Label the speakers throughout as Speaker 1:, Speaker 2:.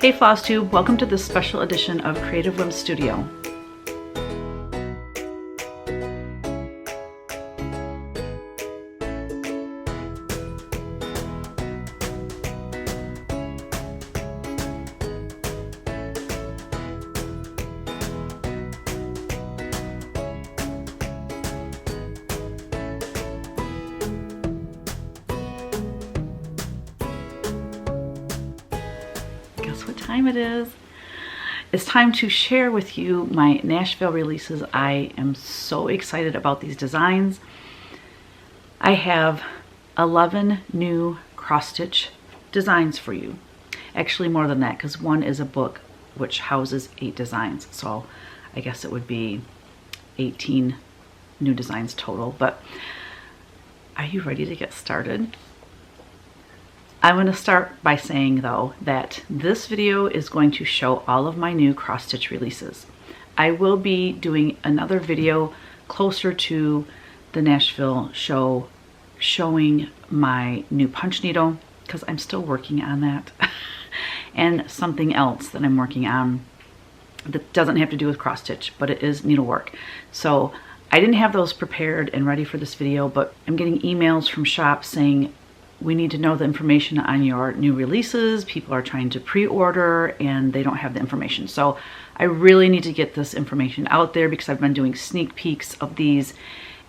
Speaker 1: Hey Flosstube, welcome to this special edition of Creative Whim Studio. Guess what time it is? It's time to share with you my Nashville releases. I am so excited about these designs. I have 11 new cross-stitch designs for you. Actually more than that, because one is a book which houses 8 designs. So I guess it would be 18 new designs total. But are you ready to get started? I'm going to start by saying though that this video is going to show all of my new cross-stitch releases. I will be doing another video closer to the Nashville show showing my new punch needle, because I'm still working on that, and something else that I'm working on that doesn't have to do with cross-stitch, but it is needlework. So I didn't have those prepared and ready for this video, but I'm getting emails from shops saying we need to know the information on your new releases. People are trying to pre-order and they don't have the information. So I really need to get this information out there because I've been doing sneak peeks of these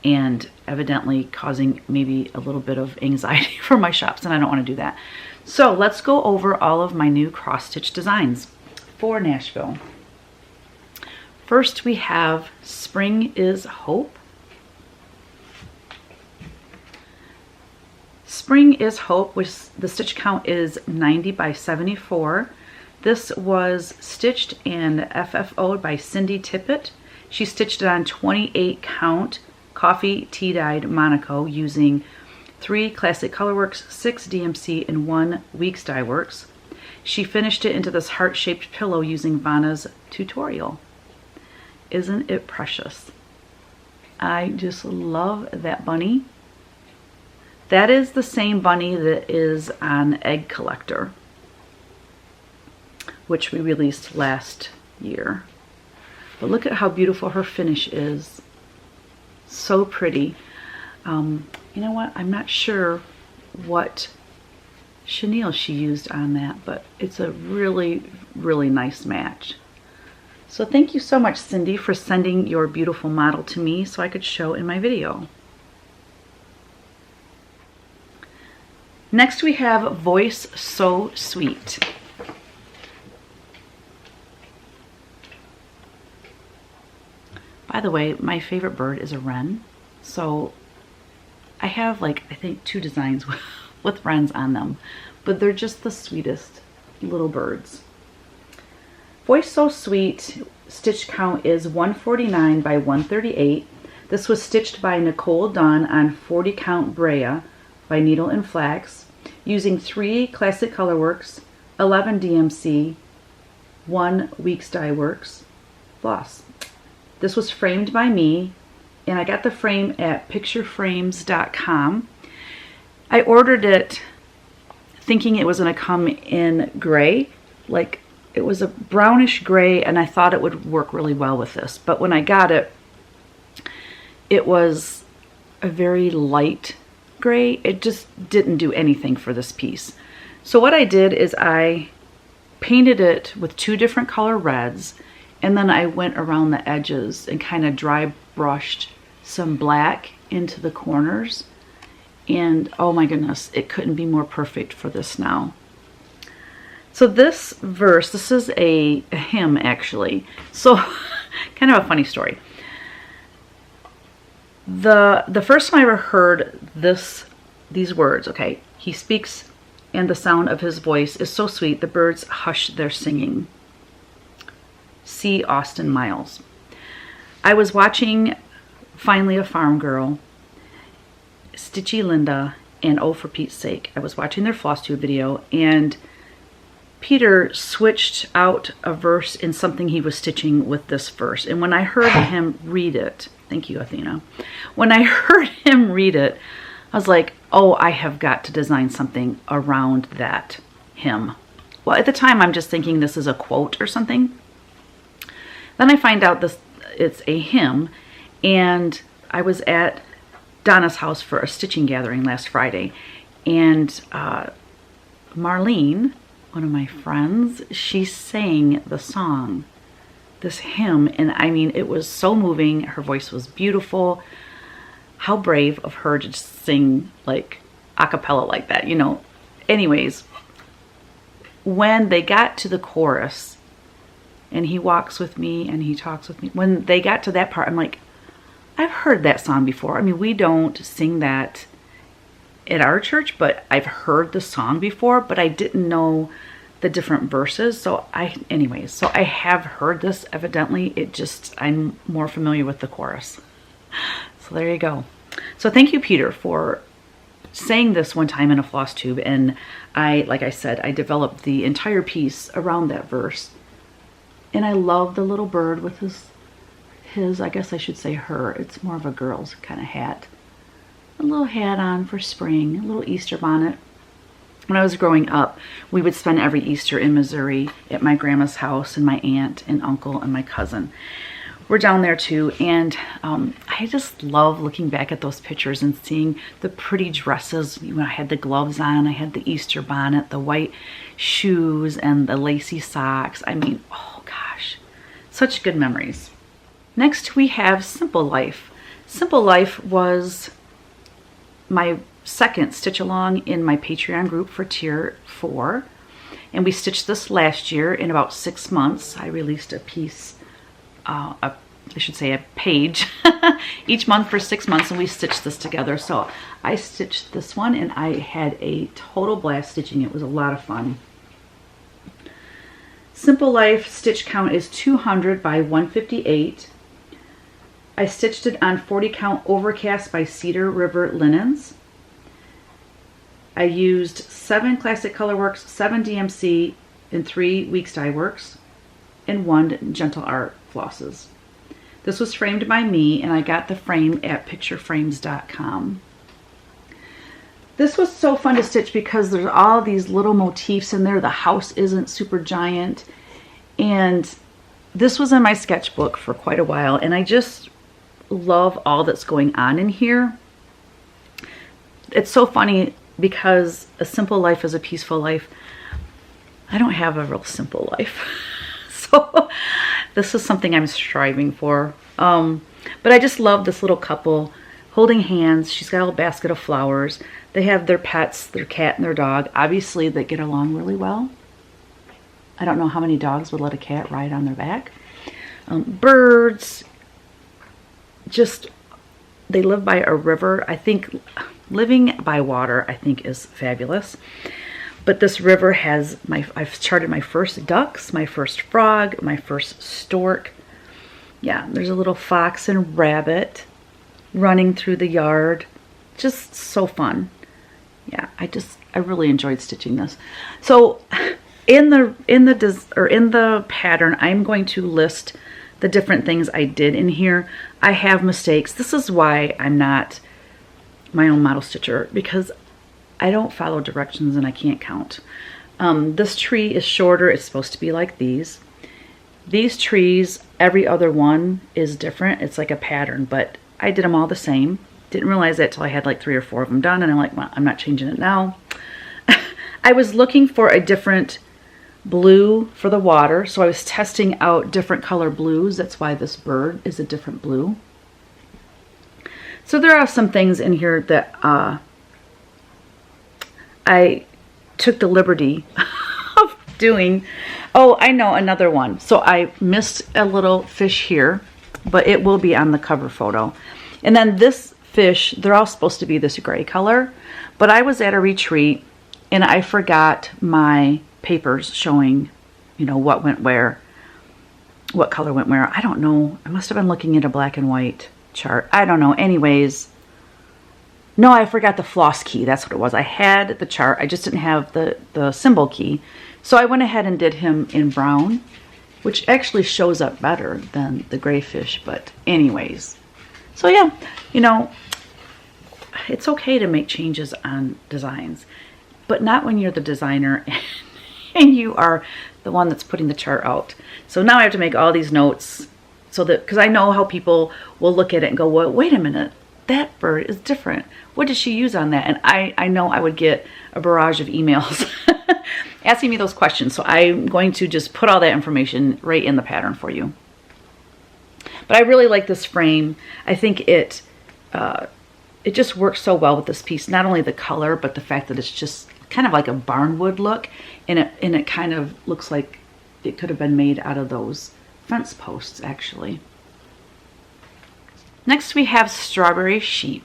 Speaker 1: and evidently causing maybe a little bit of anxiety for my shops, and I don't want to do that. So let's go over all of my new cross-stitch designs for Nashville. First we have Spring is Hope. Spring is Hope, which the stitch count is 90 by 74. This was stitched and FFO'd by Cindy Tippett. She stitched it on 28 count coffee tea dyed Monaco using 3 Classic Colorworks, 6 DMC, and 1 Weeks Dye Works. She finished it into this heart-shaped pillow using Vanna's tutorial. Isn't it precious? I just love that bunny. That is the same bunny that is on Egg Collector, which we released last year. But look at how beautiful her finish is. So pretty. You know what? I'm not sure what chenille she used on that, but it's a really, really nice match. So thank you so much, Cindy, for sending your beautiful model to me so I could show in my video. Next we have Voice So Sweet. By the way, my favorite bird is a wren. So I have like, I think 2 designs with wrens on them, but they're just the sweetest little birds. Voice So Sweet stitch count is 149 by 138. This was stitched by Nicole Dunn on 40 count Brea by Needle and Flax, using 3 Classic Colorworks, 11 DMC, 1 Weeks Dye Works floss. This was framed by me, and I got the frame at pictureframes.com. I ordered it thinking it was going to come in gray, like it was a brownish gray, and I thought it would work really well with this. But when I got it, it was a very light gray. It just didn't do anything for this piece. So what I did is I painted it with 2 different color reds, and then I went around the edges and kind of dry brushed some black into the corners, and oh my goodness, it couldn't be more perfect for this now. So this verse, this is a hymn actually, so kind of a funny story. The first time I ever heard these words, okay, he speaks and the sound of his voice is so sweet, the birds hush their singing. C. Austin Miles. I was watching Finally a Farm Girl, Stitchy Linda, and Oh For Pete's Sake. I was watching their Flosstube video, and Peter switched out a verse in something he was stitching with this verse. And when I heard him read it, thank you, Athena. When I heard him read it, I was like, oh, I have got to design something around that hymn. Well, at the time, I'm just thinking this is a quote or something. Then I find out it's a hymn, and I was at Donna's house for a stitching gathering last Friday, and Marlene, one of my friends, she sang the song, this hymn, and I mean, it was so moving. Her voice was beautiful. How brave of her to just sing like a cappella like that, you know. Anyways, when they got to the chorus, and he walks with me and he talks with me, when they got to that part, I'm like, I've heard that song before. I mean, we don't sing that at our church, but I've heard the song before, but I didn't know the different verses. So I have heard this evidently. I'm more familiar with the chorus. So there you go. So thank you, Peter, for saying this one time in a Flosstube, and like I said, I developed the entire piece around that verse. And I love the little bird with his, I guess I should say her, it's more of a girl's kind of hat. A little hat on for spring, a little Easter bonnet. When I was growing up, we would spend every Easter in Missouri at my grandma's house, and my aunt and uncle and my cousin were down there too. And I just love looking back at those pictures and seeing the pretty dresses. You know, I had the gloves on, I had the Easter bonnet, the white shoes, and the lacy socks. I mean, oh gosh, such good memories. Next we have Simple Life. Simple Life was my second stitch along in my Patreon group for tier 4, and we stitched this last year in about 6 months. I released a piece, I should say a page each month for 6 months, and we stitched this together. So I stitched this one and I had a total blast stitching. It was a lot of fun. Simple Life stitch count is 200 by 158. I stitched it on 40 count overcast by Cedar River linens. I used 7 Classic Colorworks, 7 DMC, and 3 Weeks Dye Works, and 1 Gentle Art flosses. This was framed by me, and I got the frame at pictureframes.com. This was so fun to stitch because there's all these little motifs in there. The house isn't super giant, and this was in my sketchbook for quite a while, and I just love all that's going on in here. It's so funny because a simple life is a peaceful life. I don't have a real simple life. So this is something I'm striving for. But I just love this little couple holding hands. She's got a little basket of flowers. They have their pets, their cat and their dog. Obviously they get along really well. I don't know how many dogs would let a cat ride on their back. Birds, just, they live by a river. I think living by water, I think, is fabulous. But this river has I've charted my first ducks, my first frog, my first stork. Yeah, there's a little fox and rabbit running through the yard. Just so fun. Yeah, I really enjoyed stitching this. So in the pattern, I'm going to list the different things I did in here. I have mistakes. This is why I'm not my own model stitcher, because I don't follow directions and I can't count. This tree is shorter. It's supposed to be like these. These trees, every other one is different. It's like a pattern, but I did them all the same. Didn't realize that till I had like 3 or 4 of them done, and I'm like, well, I'm not changing it now. I was looking for a different blue for the water, so I was testing out different color blues. That's why this bird is a different blue. So there are some things in here that I took the liberty of doing. Oh, I know another one. So I missed a little fish here, but it will be on the cover photo. And then this fish, they're all supposed to be this gray color, but I was at a retreat and I forgot my papers showing, you know, what went where, what color went where. I don't know. I must have been looking at a black and white chart. I don't know. Anyways, no, I forgot the floss key. That's what it was. I had the chart. I just didn't have the symbol key. So I went ahead and did him in brown, which actually shows up better than the gray fish. But anyways, so yeah, you know, it's okay to make changes on designs, but not when you're the designer and you are the one that's putting the chart out. So now I have to make all these notes so that, because I know how people will look at it and go, well, wait a minute, that bird is different. What did she use on that? And I know I would get a barrage of emails asking me those questions. So I'm going to just put all that information right in the pattern for you. But I really like this frame. I think it just works so well with this piece. Not only the color, but the fact that it's just kind of like a barnwood look, and it kind of looks like it could have been made out of those fence posts, actually. Next we have Strawberry Sheep.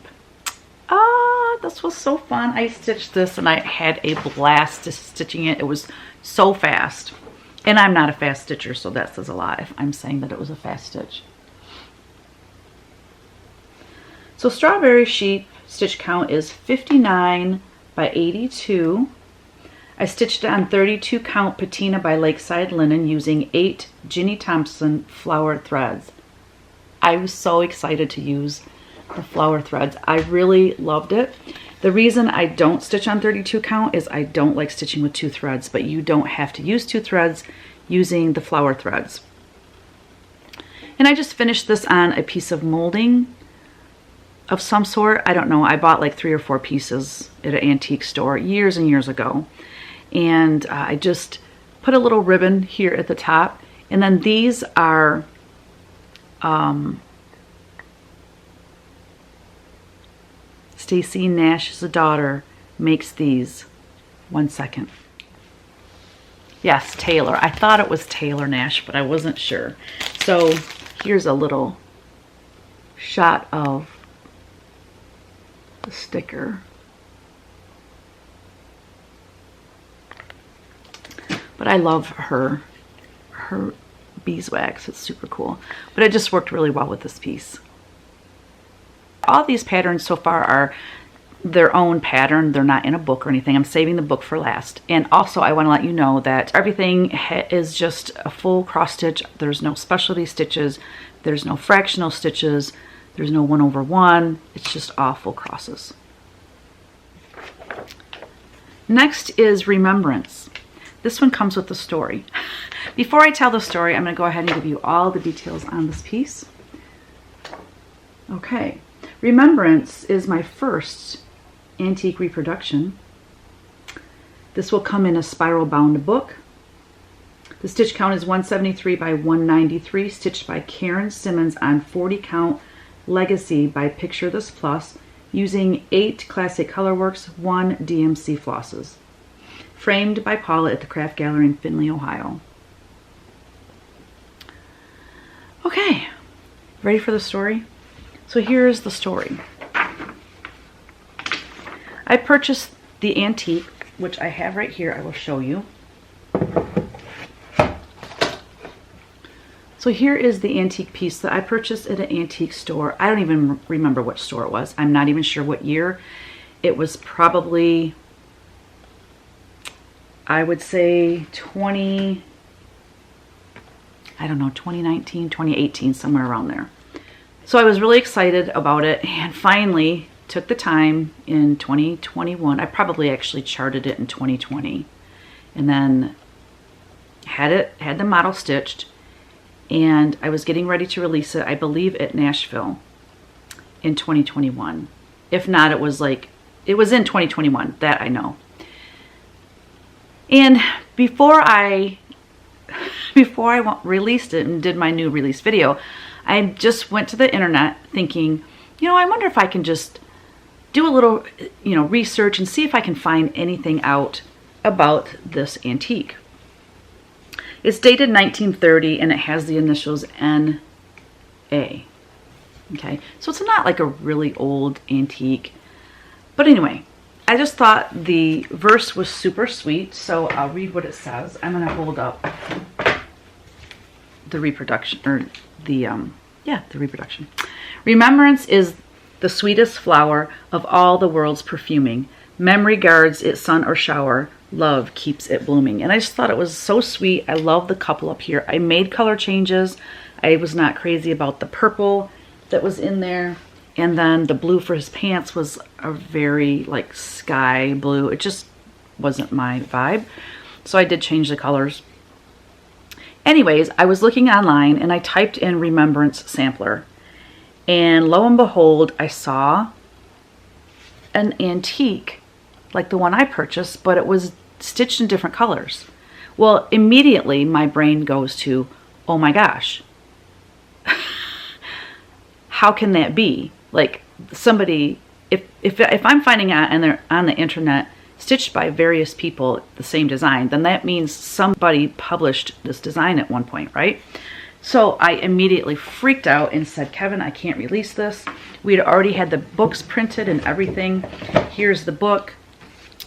Speaker 1: Ah, this was so fun. I stitched this and I had a blast stitching it. It was so fast. And I'm not a fast stitcher, so that says a lot if I'm saying that it was a fast stitch. So Strawberry Sheep stitch count is 59 by 82. I stitched it on 32 count patina by Lakeside Linen using 8 Ginny Thompson flower threads. I was so excited to use the flower threads. I really loved it. The reason I don't stitch on 32 count is I don't like stitching with 2 threads, but you don't have to use 2 threads using the flower threads. And I just finished this on a piece of molding of some sort. I don't know. I bought like 3 or 4 pieces at an antique store years and years ago. And I just put a little ribbon here at the top. And then these are Stacy Nash's daughter makes these. 1 second. Yes, Taylor. I thought it was Taylor Nash, but I wasn't sure. So here's a little shot of the sticker. But I love her beeswax. It's super cool. But it just worked really well with this piece. All these patterns so far are their own pattern. They're not in a book or anything. I'm saving the book for last. And also I want to let you know that everything is just a full cross stitch. There's no specialty stitches. There's no fractional stitches. There's no 1/1. It's just all full crosses. Next is Remembrance. This one comes with the story. Before I tell the story, I'm going to go ahead and give you all the details on this piece. Okay. Remembrance is my first antique reproduction. This will come in a spiral bound book. The stitch count is 173 by 193, stitched by Karen Simmons on 40 count Legacy by Picture This Plus, using 8 Classic Colorworks, 1 DMC flosses. Framed by Paula at the Craft Gallery in Findlay, Ohio. Okay, ready for the story? So here's the story. I purchased the antique, which I have right here. I will show you. So here is the antique piece that I purchased at an antique store. I don't even remember which store it was. I'm not even sure what year. It was probably, I would say 2019, 2018, somewhere around there. So I was really excited about it and finally took the time in 2021. I probably actually charted it in 2020 and then had the model stitched, and I was getting ready to release it, I believe, at Nashville in 2021. If not, it was in 2021, that I know. And before I released it and did my new release video, I just went to the internet thinking, you know, I wonder if I can just do a little, research and see if I can find anything out about this antique. It's dated 1930 and it has the initials NA. Okay, so it's not like a really old antique. But anyway, I just thought the verse was super sweet, so I'll read what it says. I'm going to hold up the reproduction, or the reproduction. Remembrance is the sweetest flower of all the world's perfuming. Memory guards its sun or shower. Love keeps it blooming. And I just thought it was so sweet. I love the couple up here. I made color changes. I was not crazy about the purple that was in there. And then the blue for his pants was a very like sky blue. It just wasn't my vibe. So I did change the colors. Anyways, I was looking online and I typed in Remembrance Sampler. And lo and behold, I saw an antique, like the one I purchased, but it was stitched in different colors. Well, immediately my brain goes to, oh my gosh, how can that be? Like somebody, if I'm finding out on the internet, stitched by various people, the same design, then that means somebody published this design at one point, right? So I immediately freaked out and said, Kevin, I can't release this. We had already had the books printed and everything. Here's the book.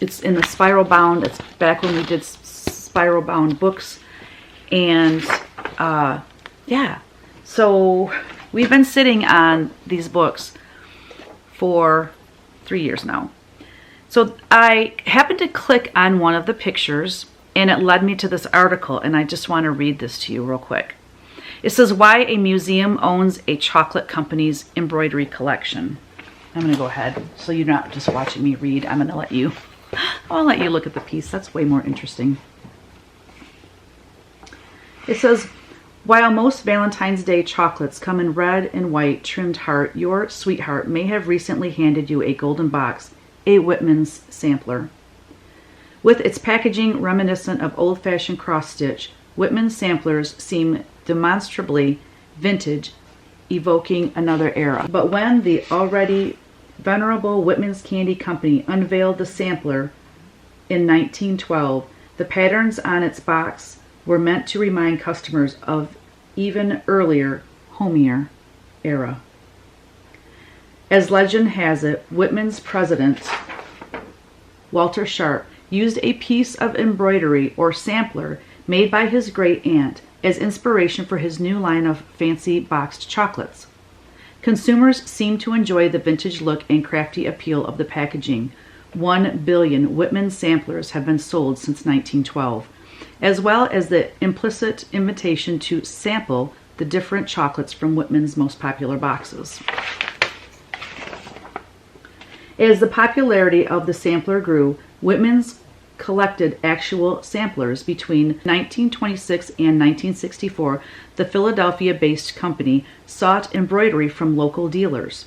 Speaker 1: It's in the spiral bound. It's back when we did spiral bound books. And yeah, so we've been sitting on these books for 3 years now. So I happened to click on one of the pictures and it led me to this article, and I just want to read this to you real quick. It says, why a museum owns a chocolate company's embroidery collection. I'm going to go ahead, so you're not just watching me read. I'm going to let you, I'll let you look at the piece. That's way more interesting. It says, while most Valentine's Day chocolates come in red and white trimmed heart, your sweetheart may have recently handed you a golden box, a Whitman's sampler. With its packaging reminiscent of old-fashioned cross-stitch, Whitman's samplers seem demonstrably vintage, evoking another era. But when the already venerable Whitman's Candy Company unveiled the sampler in 1912, the patterns on its box were meant to remind customers of even earlier, homier era. As legend has it, Whitman's president, Walter Sharp, used a piece of embroidery or sampler made by his great aunt as inspiration for his new line of fancy boxed chocolates. Consumers seem to enjoy the vintage look and crafty appeal of the packaging. 1 billion Whitman samplers have been sold since 1912, as well as the implicit invitation to sample the different chocolates from Whitman's most popular boxes. As the popularity of the sampler grew, Whitman's collected actual samplers. Between 1926 and 1964, the Philadelphia-based company sought embroidery from local dealers.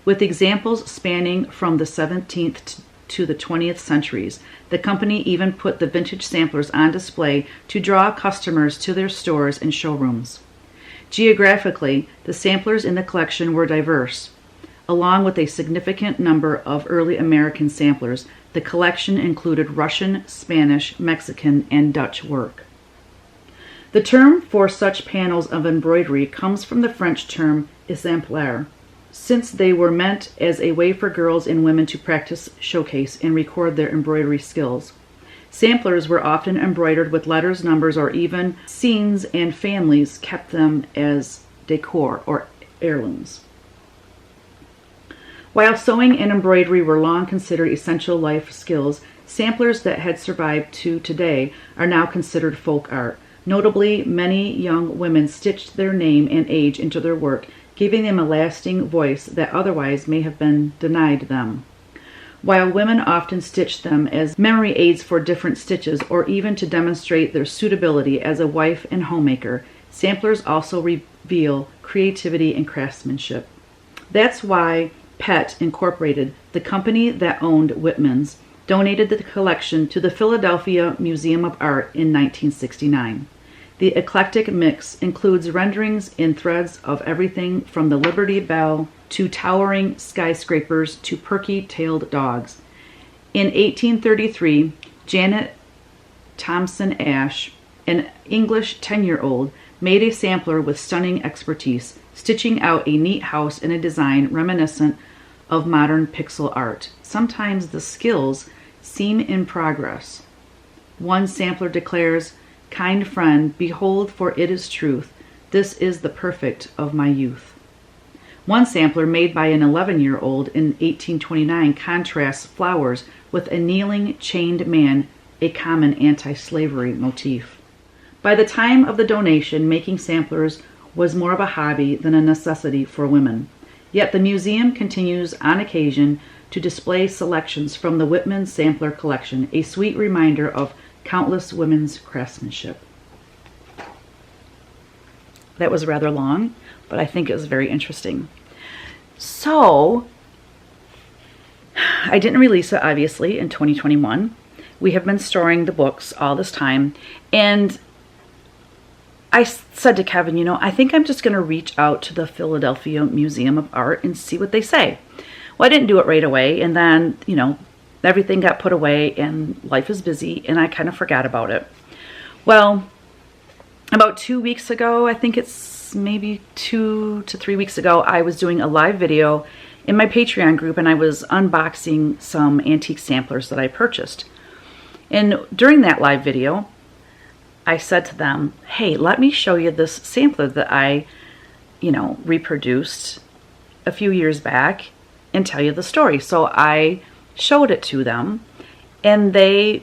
Speaker 1: With examples spanning from the 17th to the 20th centuries, the company even put the vintage samplers on display to draw customers to their stores and showrooms. Geographically, the samplers in the collection were diverse. Along with a significant number of early American samplers, the collection included Russian, Spanish, Mexican, and Dutch work. The term for such panels of embroidery comes from the French term exemplaire, since they were meant as a way for girls and women to practice, showcase, and record their embroidery skills. Samplers were often embroidered with letters, numbers, or even scenes, and families kept them as decor or heirlooms. While sewing and embroidery were long considered essential life skills, samplers that had survived to today are now considered folk art. Notably, many young women stitched their name and age into their work, giving them a lasting voice that otherwise may have been denied them. While women often stitched them as memory aids for different stitches or even to demonstrate their suitability as a wife and homemaker, samplers also reveal creativity and craftsmanship. That's why Pet Incorporated, the company that owned Whitman's, donated the collection to the Philadelphia Museum of Art in 1969. The eclectic mix includes renderings in threads of everything from the Liberty Bell to towering skyscrapers to perky-tailed dogs. In 1833, Janet Thompson Ashe, an English 10-year-old, made a sampler with stunning expertise, stitching out a neat house in a design reminiscent of modern pixel art. Sometimes the skills seem in progress. One sampler declares, "Kind friend, behold, for it is truth. This is the perfect of my youth." One sampler made by an 11-year-old in 1829 contrasts flowers with a kneeling, chained man, a common anti-slavery motif. By the time of the donation, making samplers was more of a hobby than a necessity for women. Yet the museum continues on occasion to display selections from the Whitman Sampler Collection, a sweet reminder of Countless Women's Craftsmanship. That was rather long, but I think it was very interesting. So I didn't release it, obviously, in 2021. We have been storing the books all this time, and I said to Kevin, you know, I think I'm just going to reach out to the Philadelphia Museum of Art and see what they say. Well, I didn't do it right away, and then, you know, everything got put away, and life is busy, and I kind of forgot about it. Well, about 2 weeks ago, I think it's maybe 2 to 3 weeks ago, I was doing a live video in my Patreon group, and I was unboxing some antique samplers that I purchased. And during that live video, I said to them, hey, let me show you this sampler that I, you know, reproduced a few years back and tell you the story. So I showed it to them, and they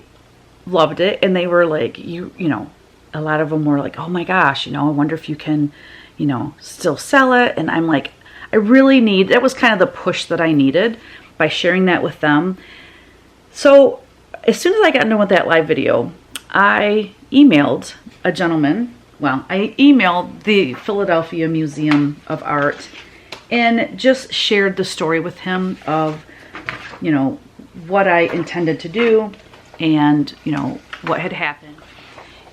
Speaker 1: loved it, and they were like, you know, a lot of them were like, oh my gosh, you know, I wonder if you can, you know, still sell it. And I'm like, I really need, that was kind of the push that I needed by sharing that with them. So as soon as I got done with that live video, I emailed a gentleman, well, I emailed the Philadelphia Museum of Art and just shared the story with him of, you know, what I intended to do and, you know, what had happened,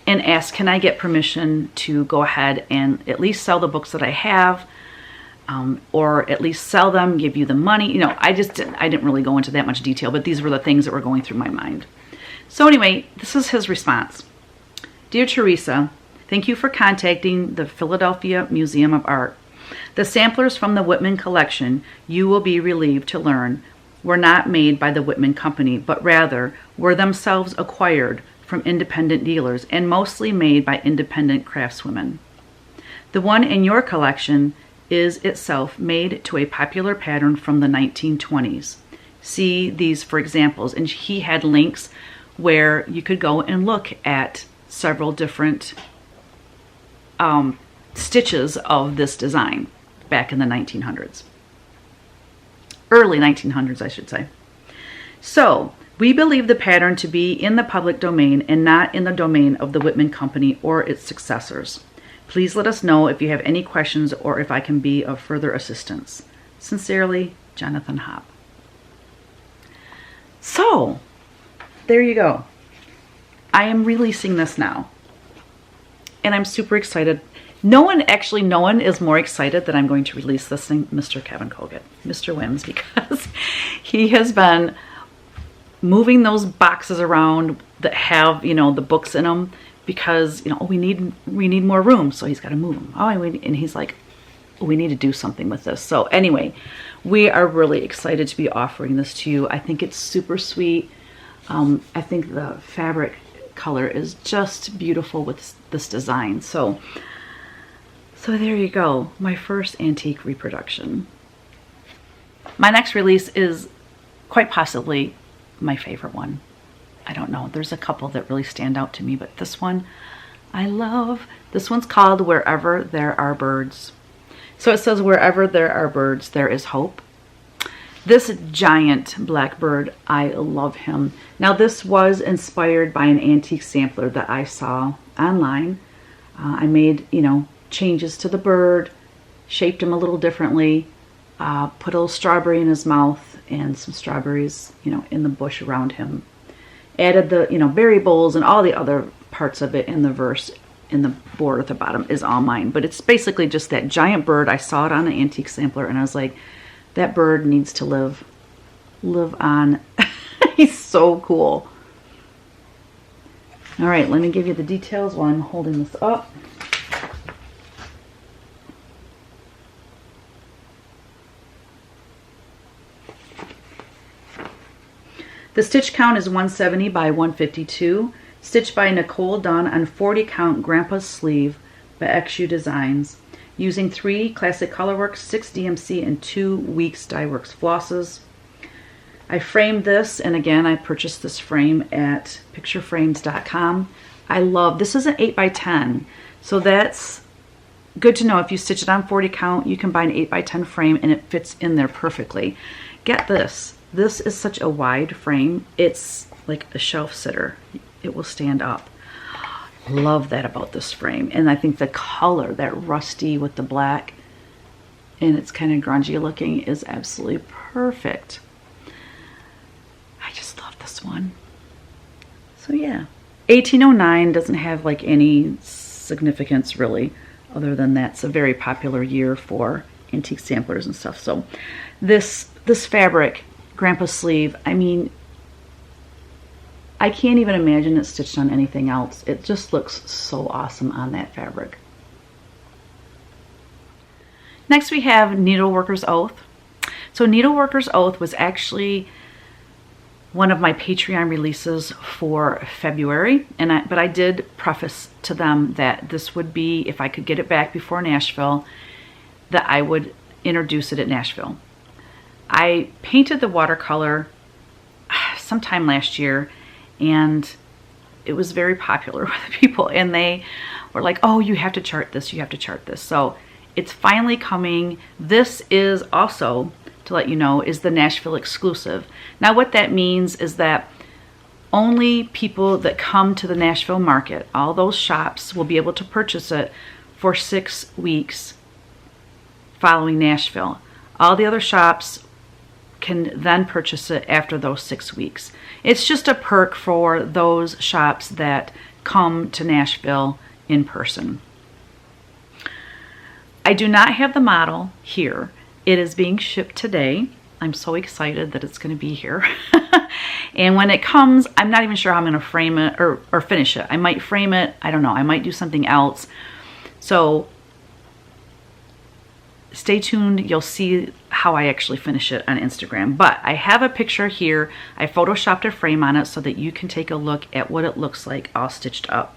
Speaker 1: and asked, can I get permission to go ahead and at least sell the books that I have, or at least sell them, give you the money. You know, I didn't really go into that much detail, but these were the things that were going through my mind. So anyway, this is his response. Dear Teresa, thank you for contacting the Philadelphia Museum of Art. The samplers from the Whitman collection, you will be relieved to learn, were not made by the Whitman Company, but rather were themselves acquired from independent dealers and mostly made by independent craftswomen. The one in your collection is itself made to a popular pattern from the 1920s. See these for examples. And he had links where you could go and look at several different stitches of this design back in the 1900s. Early 1900s, I should say. So, we believe the pattern to be in the public domain and not in the domain of the Whitman Company or its successors. Please let us know if you have any questions or if I can be of further assistance. Sincerely, Jonathan Hopp. So, there you go. I am releasing this now. And I'm super excited. No one is more excited that I'm going to release this thing, Mr. Kevin Kogut, Mr. Wims, because he has been moving those boxes around that have, you know, the books in them, because, you know, we need more room, so he's got to move them. And he's like, we need to do something with this. So anyway, we are really excited to be offering this to you. I think it's super sweet. I think the fabric color is just beautiful with this design. So there you go, my first antique reproduction. My next release is quite possibly my favorite one. I don't know, there's a couple that really stand out to me, but this one I love. This one's called Wherever There Are Birds. So it says, wherever there are birds, there is hope. This giant blackbird, I love him. Now this was inspired by an antique sampler that I saw online. I made, you know, changes to the bird, shaped him a little differently, put a little strawberry in his mouth and some strawberries, you know, in the bush around him. Added the, you know, berry bowls and all the other parts of it in the verse, in the board at the bottom is all mine. But it's basically just that giant bird. I saw it on an antique sampler and I was like, that bird needs to live on. He's so cool. All right, let me give you the details while I'm holding this up. The stitch count is 170 by 152, stitched by Nicole Dunn on 40 count Grandpa's Sleeve by XU Designs, using 3 Classic Colorworks, 6 DMC, and 2 Weeks Dyeworks flosses. I framed this, and again, I purchased this frame at pictureframes.com. I love, this is an 8 by 10, so that's good to know. If you stitch it on 40 count, you can buy an 8 by 10 frame and it fits in there perfectly. Get this. This is such a wide frame. It's like a shelf sitter. it will stand up. Love that about this frame. And I think the color, that rusty with the black, and it's kind of grungy looking, is absolutely perfect. I just love this one. So yeah, 1809 doesn't have like any significance really, other than that's a very popular year for antique samplers and stuff. So this fabric, Grandpa's sleeve, I mean, I can't even imagine it stitched on anything else. It just looks so awesome on that fabric. Next we have Needleworker's Oath. So Needleworker's Oath was actually one of my Patreon releases for February, but I did preface to them that this would be, if I could get it back before Nashville, that I would introduce it at Nashville. I painted the watercolor sometime last year, and it was very popular with people, and they were like, oh, you have to chart this, you have to chart this. So it's finally coming. This is also, to let you know, is the Nashville exclusive. Now what that means is that only people that come to the Nashville market, all those shops, will be able to purchase it for 6 weeks following Nashville. All the other shops can then purchase it after those 6 weeks. It's just a perk for those shops that come to Nashville in person. I do not have the model here. It is being shipped today. I'm so excited that it's going to be here. And when it comes, I'm not even sure how I'm going to frame it or finish it. I might frame it. I don't know. I might do something else. So stay tuned. You'll see how I actually finish it on Instagram. But I have a picture here. I photoshopped a frame on it so that you can take a look at what it looks like all stitched up.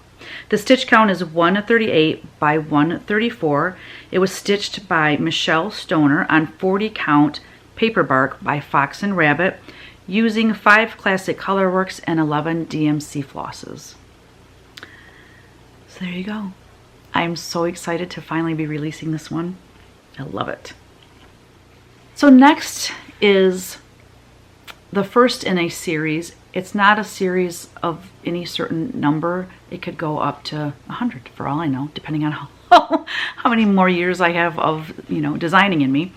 Speaker 1: The stitch count is 138 by 134. It was stitched by Michele Stoner on 40 count paper bark by Fox and Rabbit, using 5 classic colorworks and 11 DMC flosses. So there you go. I'm so excited to finally be releasing this one. I love it. So next is the first in a series. It's not a series of any certain number. It could go up to 100 for all I know, depending on how many more years I have of, designing in me.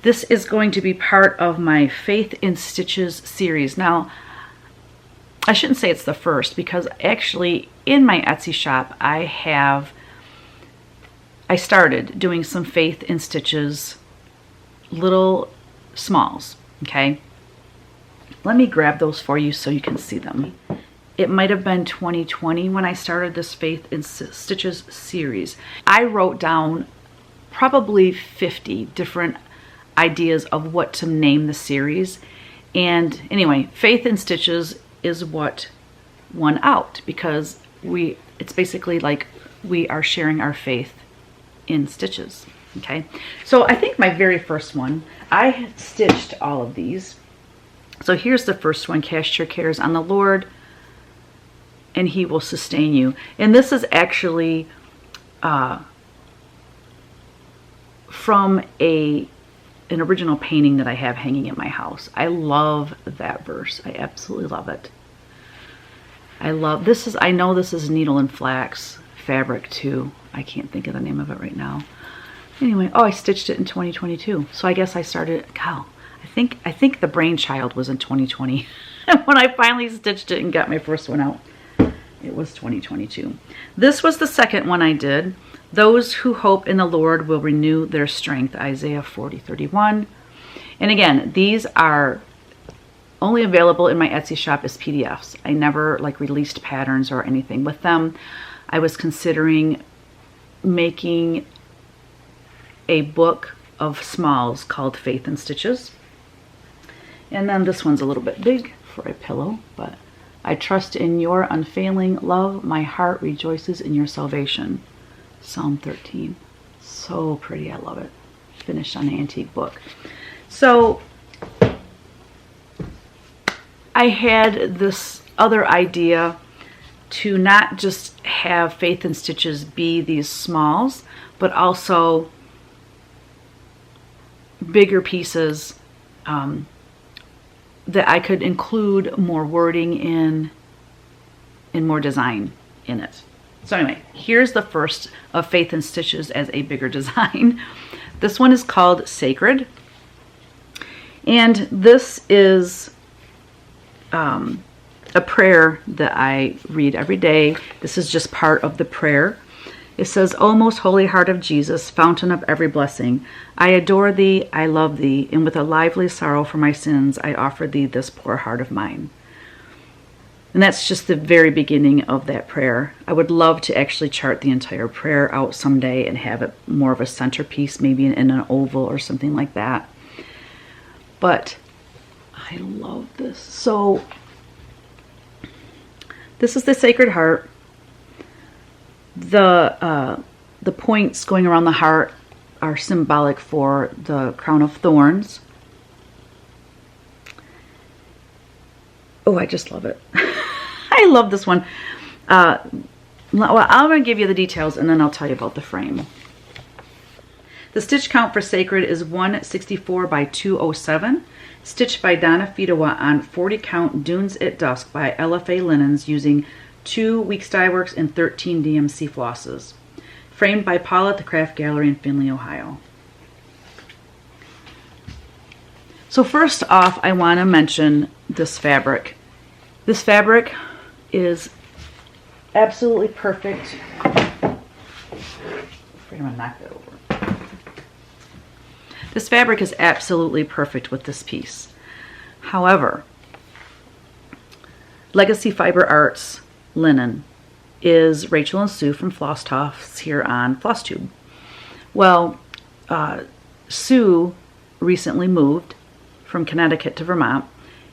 Speaker 1: This is going to be part of my Faith in Stitches series. Now, I shouldn't say it's the first, because actually in my Etsy shop I started doing some Faith in Stitches little smalls, okay? Let me grab those for you so you can see them. It might have been 2020 when I started this Faith in Stitches series. I wrote down probably 50 different ideas of what to name the series. And anyway, Faith in Stitches is what won out, because it's basically like we are sharing our faith in stitches. Okay, so I think my very first one, I had stitched all of these. So here's the first one: cast your cares on the Lord and he will sustain you. And this is actually from an original painting that I have hanging in my house. I love that verse. I absolutely love it. I love this. I know this is needle and flax fabric too. I can't think of the name of it right now. Anyway, oh, I stitched it in 2022. So I guess I started, cow. I think the brainchild was in 2020. When I finally stitched it and got my first one out, it was 2022. This was the second one I did. Those who hope in the Lord will renew their strength, Isaiah 40:31. And again, these are only available in my Etsy shop as PDFs. I never released patterns or anything with them. I was considering making a book of smalls called Faith in Stitches. And then this one's a little bit big for a pillow, but I trust in your unfailing love. My heart rejoices in your salvation. Psalm 13. So pretty. I love it. Finished on the antique book. So I had this other idea to not just have Faith in Stitches be these smalls, but also bigger pieces that I could include more wording in and more design in it. So anyway, here's the first of Faith and Stitches as a bigger design. This one is called Sacred. And this is a prayer that I read every day. This is just part of the prayer. It says, "O most holy heart of Jesus, fountain of every blessing, I adore thee, I love thee, and with a lively sorrow for my sins, I offer thee this poor heart of mine." And that's just the very beginning of that prayer. I would love to actually chart the entire prayer out someday and have it more of a centerpiece, maybe in an oval or something like that. But I love this. So this is the Sacred Heart. The points going around the heart are symbolic for the crown of thorns. Oh, I just love it. I love this one. Well, I'm going to give you the details and then I'll tell you about the frame. The stitch count for Sacred is 164 by 207, stitched by Donna Fedewa on 40 count Dunes at Dusk by LFA Linens using 2 Weeks Dye Works and 13 DMC flosses. Framed by Paula at the Craft Gallery in Findlay, Ohio. So first off, I want to mention this fabric. This fabric is absolutely perfect. I'm going to knock that over. This fabric is absolutely perfect with this piece. However, Legacy Fiber Arts linen is Rachel and Sue from Flosstubers here on Flosstube. Well, Sue recently moved from Connecticut to Vermont,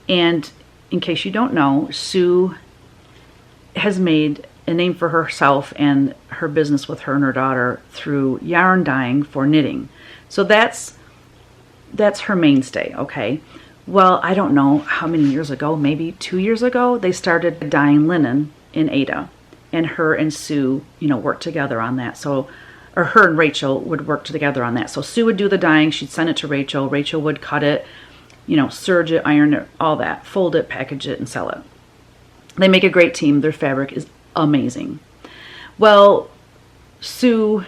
Speaker 1: and in case you don't know, Sue has made a name for herself and her business with her and her daughter through yarn dyeing for knitting. So that's her mainstay, okay? Well, I don't know how many years ago, maybe 2 years ago, they started dyeing linen in Ada, and her and Sue, you know, worked together on that. So, or her and Rachel would work together on that. So Sue would do the dyeing, she'd send it to Rachel, Rachel would cut it, you know, serge it, iron it, all that, fold it, package it, and sell it. They make a great team. Their fabric is amazing. Well, Sue,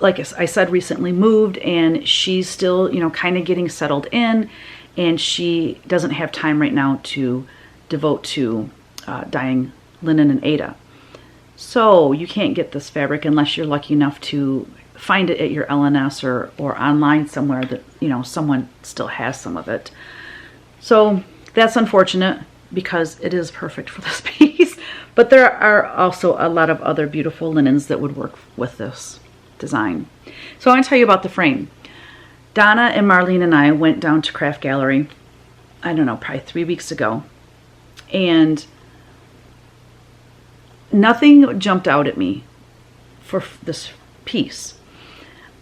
Speaker 1: like I said, recently moved, and she's still, you know, kind of getting settled in, and she doesn't have time right now to devote to dyeing linen in Ada. So you can't get this fabric unless you're lucky enough to find it at your LNS or online somewhere that, you know, someone still has some of it. So that's unfortunate because it is perfect for this piece. But there are also a lot of other beautiful linens that would work with this design. So I want to tell you about the frame. Donna and Marlene and I went down to Craft Gallery, I don't know, probably 3 weeks ago. And nothing jumped out at me for this piece.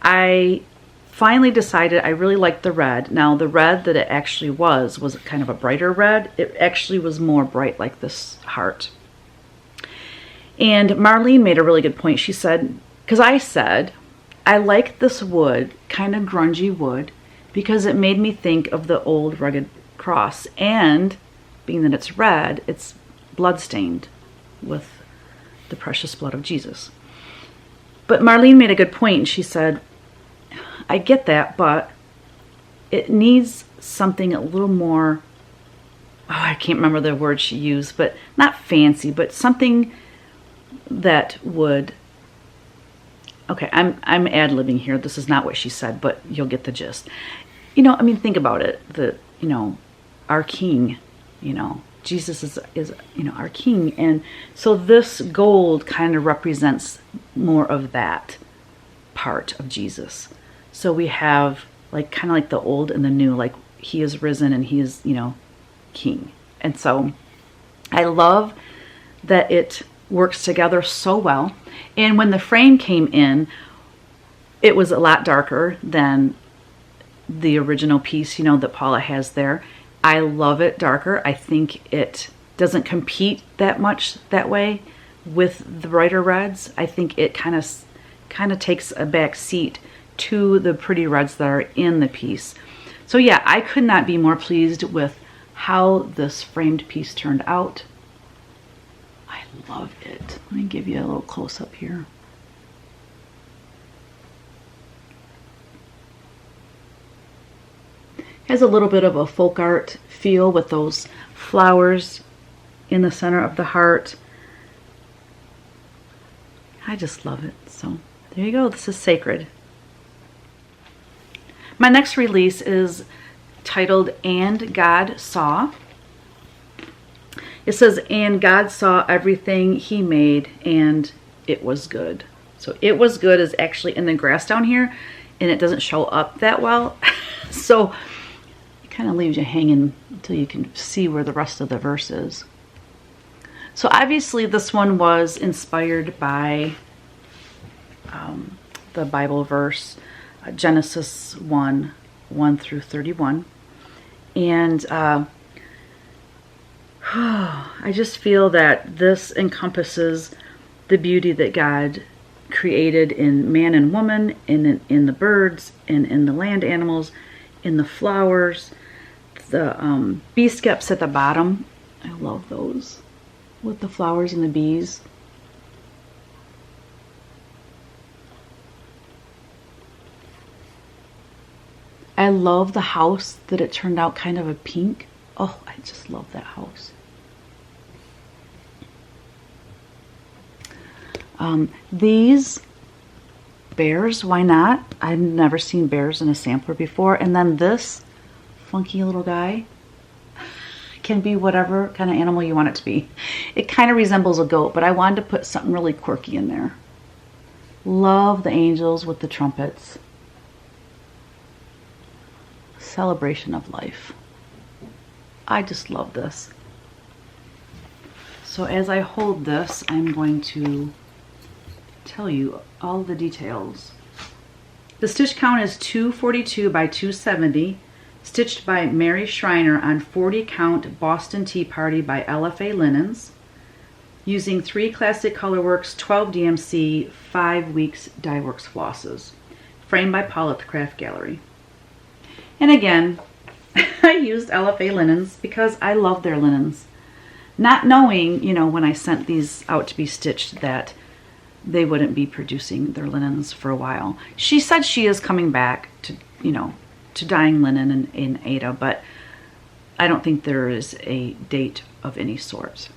Speaker 1: I finally decided I really liked the red. Now the red that it actually was kind of a brighter red. It actually was more bright like this heart. And Marlene made a really good point. She said, because I said, I like this wood, kind of grungy wood, because it made me think of the old rugged cross. And being that it's red, it's bloodstained with the precious blood of Jesus. But Marlene made a good point, and she said, I get that, but it needs something a little more, I can't remember the word she used, but not fancy, but something that would, okay, I'm ad-libbing here. This is not what she said, but you'll get the gist. You know, I mean, think about it. You know, our King, you know, Jesus is you know, our King. And so this gold kind of represents more of that part of Jesus. So we have like kind of like the old and the new, like he is risen and he is, you know, King. And so I love that it works together so well. And when the frame came in, it was a lot darker than the original piece, you know, that Paula has there. I love it darker. I think it doesn't compete that much that way with the brighter reds. I think it kind of takes a back seat to the pretty reds that are in the piece. So yeah, I could not be more pleased with how this framed piece turned out. I love it. Let me give you a little close-up here. Has a little bit of a folk art feel with those flowers in the center of the heart. I just love it. So there you go. This is Sacred. My next release is titled And God Saw. It says, and God saw everything he made and it was good. So it was good is actually in the grass down here and it doesn't show up that well. So it kind of leaves you hanging until you can see where the rest of the verse is. So obviously this one was inspired by the Bible verse, Genesis 1 through 31. And I just feel that this encompasses the beauty that God created in man and woman, in the birds, in the land animals, in the flowers. The bee skeps at the bottom, I love those, with the flowers and the bees. I love the house that it turned out kind of a pink. Oh, I just love that house. These bears, why not? I've never seen bears in a sampler before. And then this funky little guy can be whatever kind of animal you want it to be. It kind of resembles a goat, but I wanted to put something really quirky in there. Love the angels with the trumpets. Celebration of life. I just love this. So as I hold this, I'm going to tell you all the details. The stitch count is 242 by 270, stitched by Mary Schreiner on 40 count Boston Tea Party by LFA Linens, using 3 Classic Colorworks 12 DMC 5 weeks Dyeworks flosses, framed by Paul at the Craft Gallery. And again, I used LFA linens because I love their linens. Not knowing, you know, when I sent these out to be stitched that they wouldn't be producing their linens for a while. She said she is coming back to, you know, to dyeing linen in Ada, but I don't think there is a date of any sort.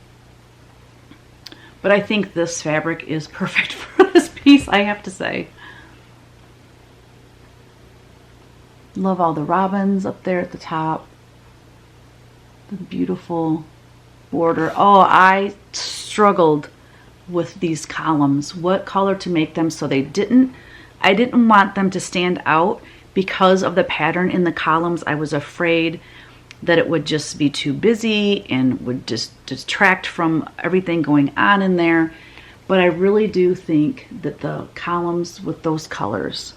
Speaker 1: But I think this fabric is perfect for this piece, I have to say. Love all the robins up there at the top. The beautiful border. Oh, I struggled with these columns. What color to make them so I didn't want them to stand out because of the pattern in the columns. I was afraid that it would just be too busy and would just distract from everything going on in there. But I really do think that the columns with those colors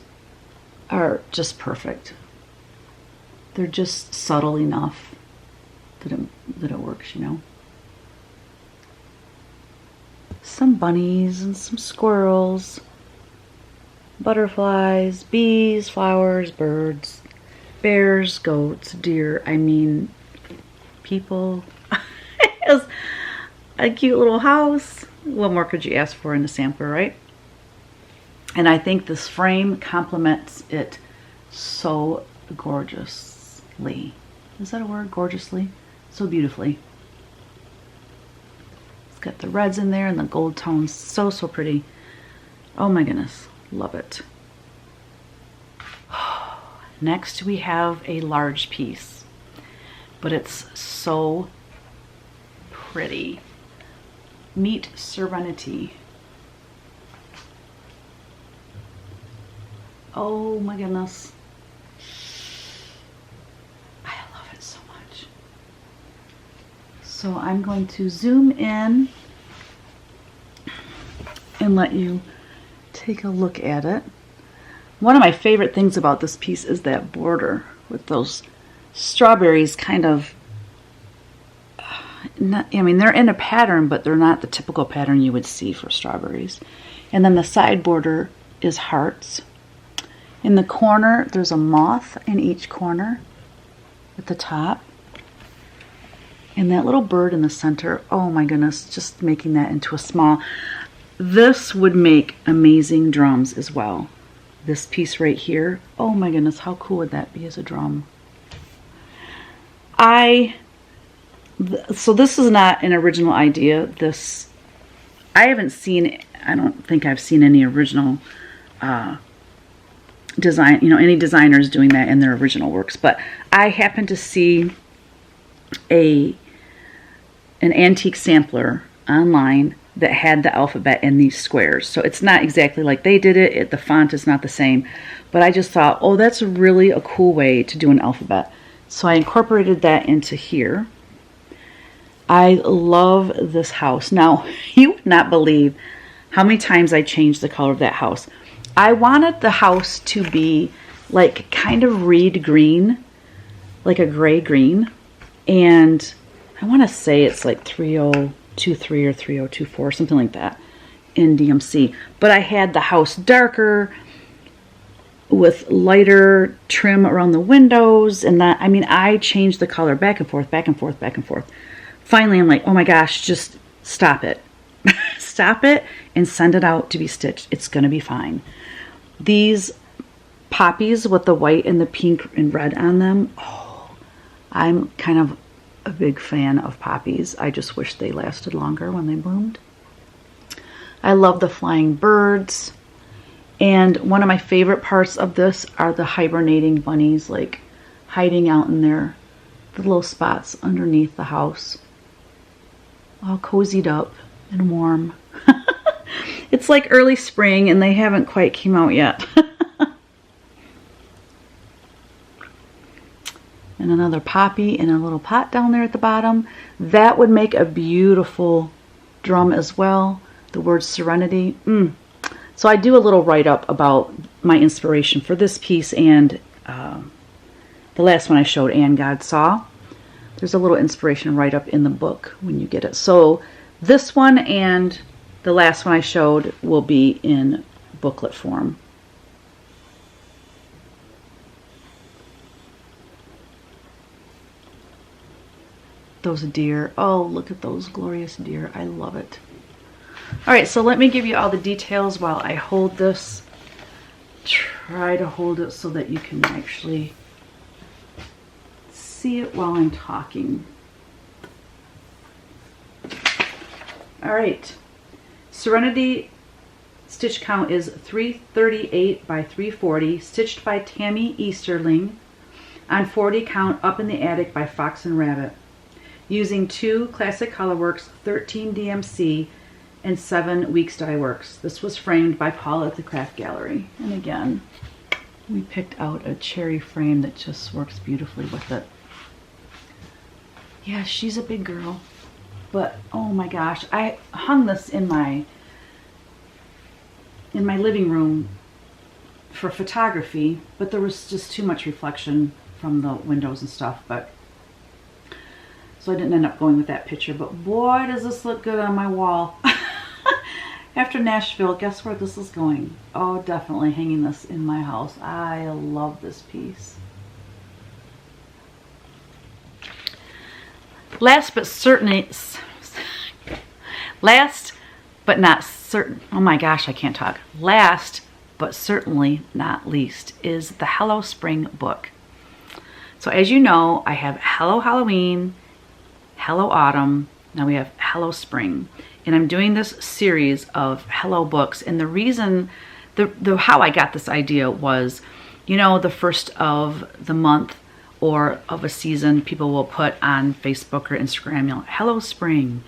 Speaker 1: are just perfect. They're just subtle enough that it works, you know. Some bunnies and some squirrels, butterflies, bees, flowers, birds, bears, goats, deer, I mean, people. It has a cute little house. What more could you ask for in a sampler, right? And I think this frame complements it so gorgeously. Is that a word? Gorgeously? So beautifully. It's got the reds in there and the gold tones. So, so pretty. Oh my goodness. Love it. Next we have a large piece, but it's so pretty. Meet Serenity. Oh my goodness. I love it so much. So I'm going to zoom in and let you take a look at it. One of my favorite things about this piece is that border with those strawberries kind of, I mean, they're in a pattern, but they're not the typical pattern you would see for strawberries. And then the side border is hearts. In the corner, there's a moth in each corner at the top. And that little bird in the center, oh my goodness, just making that into a small. This would make amazing drums as well. This piece right here, oh my goodness, how cool would that be as a drum? So this is not an original idea. This, I haven't seen, I don't think I've seen any original design, you know, any designers doing that in their original works. But I happened to see an antique sampler online that had the alphabet in these squares. So it's not exactly like they did it. The font is not the same. But I just thought, oh, that's really a cool way to do an alphabet. So I incorporated that into here. I love this house. Now, you would not believe how many times I changed the color of that house. I wanted the house to be like kind of reed green, like a gray green. And I want to say it's like 3023 or 3024, something like that in DMC. But I had the house darker with lighter trim around the windows. And that, I mean, I changed the color back and forth, back and forth, back and forth. Finally, I'm like, oh my gosh, just stop it. Stop it and send it out to be stitched. It's going to be fine. These poppies with the white and the pink and red on them, oh, I'm kind of a big fan of poppies. I just wish they lasted longer when they bloomed. I love the flying birds. And one of my favorite parts of this are the hibernating bunnies, like hiding out in the little spots underneath the house. All cozied up and warm. It's like early spring and they haven't quite came out yet. And another poppy in a little pot down there at the bottom. That would make a beautiful drum as well. The word serenity. So I do a little write-up about my inspiration for this piece and the last one I showed, And God Saw. There's a little inspiration write-up in the book when you get it. So this one and the last one I showed will be in booklet form. Those deer. Oh, look at those glorious deer. I love it. All right, so let me give you all the details while I hold this. Try to hold it so that you can actually see it while I'm talking. All right. Serenity stitch count is 338 by 340, stitched by Tammy Easterling on 40 count Up in the Attic by Fox and Rabbit, using 2 Classic Colorworks, 13 DMC, and 7 Weeks Dye Works. This was framed by Paula at the Craft Gallery. And again, we picked out a cherry frame that just works beautifully with it. Yeah, she's a big girl. But oh my gosh, I hung this in my living room for photography, but there was just too much reflection from the windows and stuff, but so I didn't end up going with that picture. But boy, does this look good on my wall. After Nashville, guess where this is going? Oh, definitely hanging this in my house. I love this piece. Last but not certain, oh my gosh, I can't talk. Last but certainly not least is the Hello Spring book. So as you know, I have Hello Halloween, Hello Autumn, now we have Hello Spring. And I'm doing this series of Hello books. And the reason, how I got this idea was, you know, the first of the month or of a season, people will put on Facebook or Instagram, you know, Hello Spring,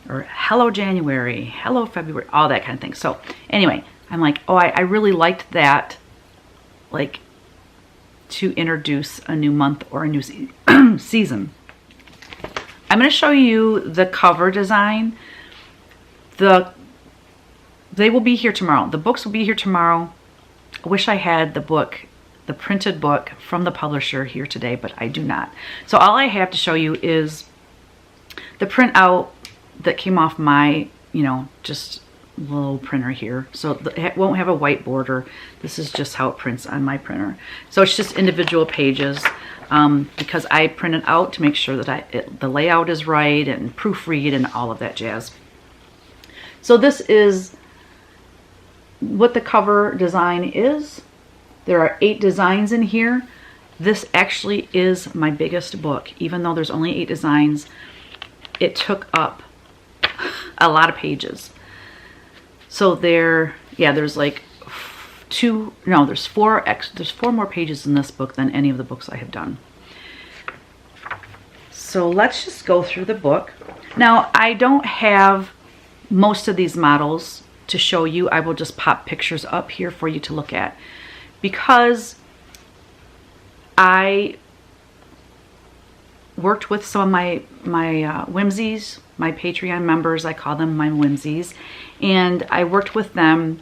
Speaker 1: or Hello January, Hello February, all that kind of thing. So anyway, I'm like, oh, I really liked that, like, to introduce a new month or a new season. I'm going to show you the cover design. They will be here tomorrow. The books will be here tomorrow. I wish I had the book, the printed book from the publisher here today, but I do not. So all I have to show you is the printout that came off my, you know, just little printer here. So it won't have a white border. This is just how it prints on my printer. So it's just individual pages. because I print it out to make sure that the layout is right and proofread and all of that jazz. So this is what the cover design is. There are 8 designs in here. This actually is my biggest book. Even though there's only 8 designs, it took up a lot of pages. So there's like there's 4 more pages in this book than any of the books I have done. So let's just go through the book. Now, I don't have most of these models to show you. I will just pop pictures up here for you to look at, because I worked with some of my whimsies, my Patreon members. I call them my whimsies, and I worked with them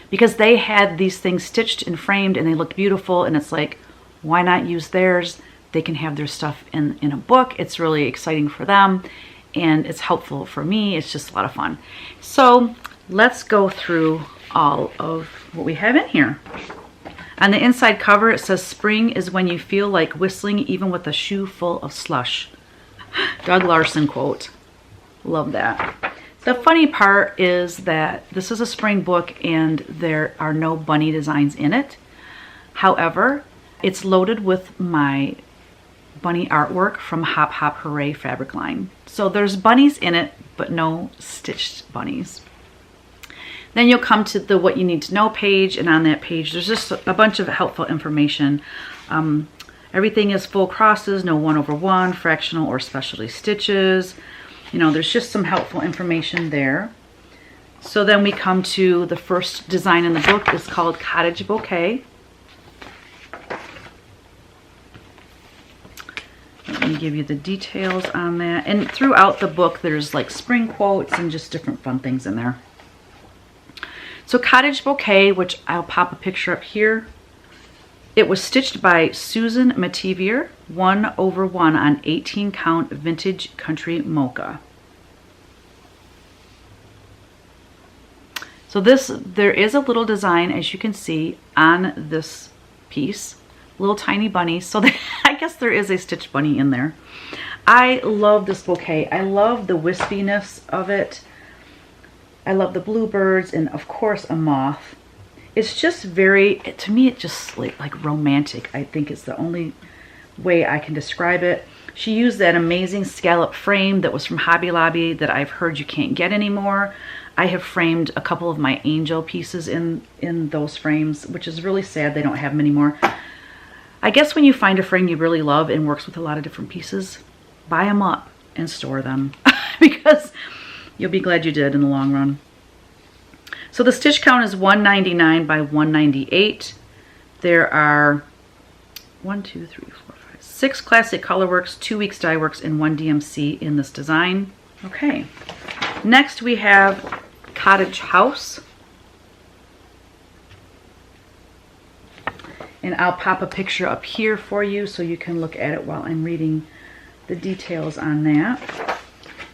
Speaker 1: because they had these things stitched and framed and they looked beautiful, and it's like, why not use theirs? They can have their stuff in a book. It's really exciting for them and it's helpful for me. It's just a lot of fun. So let's go through all of what we have in here. On the inside cover, it says, "Spring is when you feel like whistling even with a shoe full of slush." Doug Larson quote. Love that. The funny part is that this is a spring book and there are no bunny designs in it. However, it's loaded with my bunny artwork from Hop Hop Hare fabric line. So there's bunnies in it, but no stitched bunnies. Then you'll come to the what you need to know page, and on that page there's just a bunch of helpful information. Everything is full crosses, no 1/1, fractional or specialty stitches. You know, there's just some helpful information there. So then we come to the first design in the book. It's called Cottage Bouquet. Let me give you the details on that. And throughout the book there's like spring quotes and just different fun things in there. So Cottage Bouquet, which I'll pop a picture up here, it was stitched by Susan Mativier, 1/1 on 18 count vintage country mocha. So there is a little design, as you can see, on this piece, little tiny bunnies. So I guess there is a stitched bunny in there. I love this bouquet. I love the wispiness of it. I love the bluebirds and of course a moth. It's just very, to me, it's just like romantic. I think it's the only way I can describe it. She used that amazing scallop frame that was from Hobby Lobby that I've heard you can't get anymore. I have framed a couple of my angel pieces in those frames, which is really sad they don't have them anymore. I guess when you find a frame you really love and works with a lot of different pieces, buy them up and store them because you'll be glad you did in the long run. So the stitch count is 199 by 198. There are 6 classic colorworks, 2 weeks dye works, and 1 DMC in this design. Okay, next we have Cottage House. And I'll pop a picture up here for you so you can look at it while I'm reading the details on that.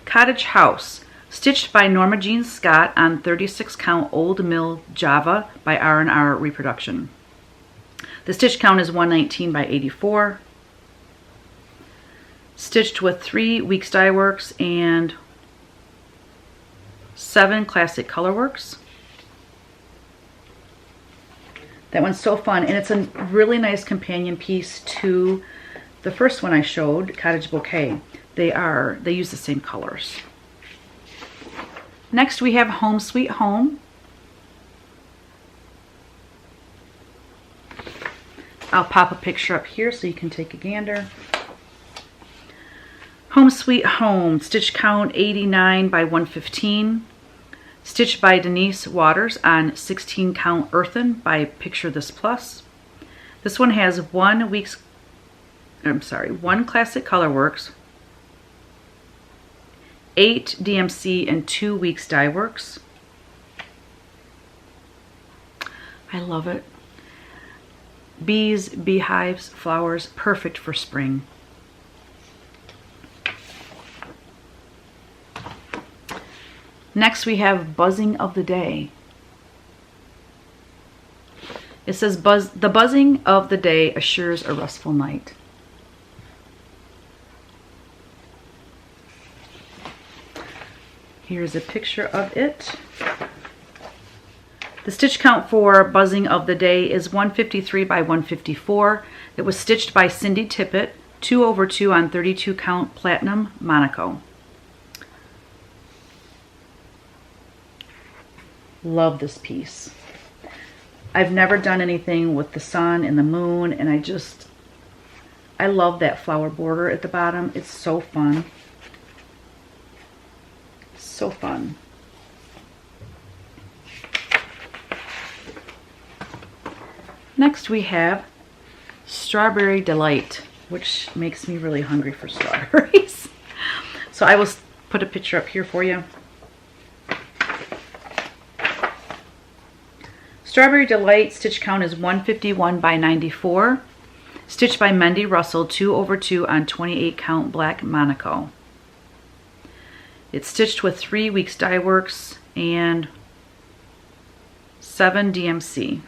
Speaker 1: Cottage House, stitched by Norma Jean Scott on 36 count Old Mill Java by R&R Reproduction. The stitch count is 119 by 84. Stitched with 3 weeks dye works and 7 classic color works. That one's so fun, and it's a really nice companion piece to the first one I showed, Cottage Bouquet. They use the same colors. Next we have Home Sweet Home. I'll pop a picture up here so you can take a gander. Home Sweet Home, stitch count 89 by 115. Stitched by Denise Waters on 16 count earthen by Picture This Plus. This one has 1 classic color works, 8 DMC, and 2 weeks dye works. I love it. Bees, beehives, flowers, perfect for spring. Next we have Buzzing of the Day. It says, the buzzing of the day assures a restful night. Here's a picture of it. The stitch count for Buzzing of the Day is 153 by 154. It was stitched by Cindy Tippett, 2/2 on 32 count platinum Monaco. Love this piece. I've never done anything with the sun and the moon, and I love that flower border at the bottom. It's so fun. So fun. Next we have Strawberry Delight, which makes me really hungry for strawberries. So I will put a picture up here for you. Strawberry Delight stitch count is 151 by 94. Stitched by Mendy Russell, 2/2 on 28 count black Monaco. It's stitched with 3 weeks dye works and 7 DMC.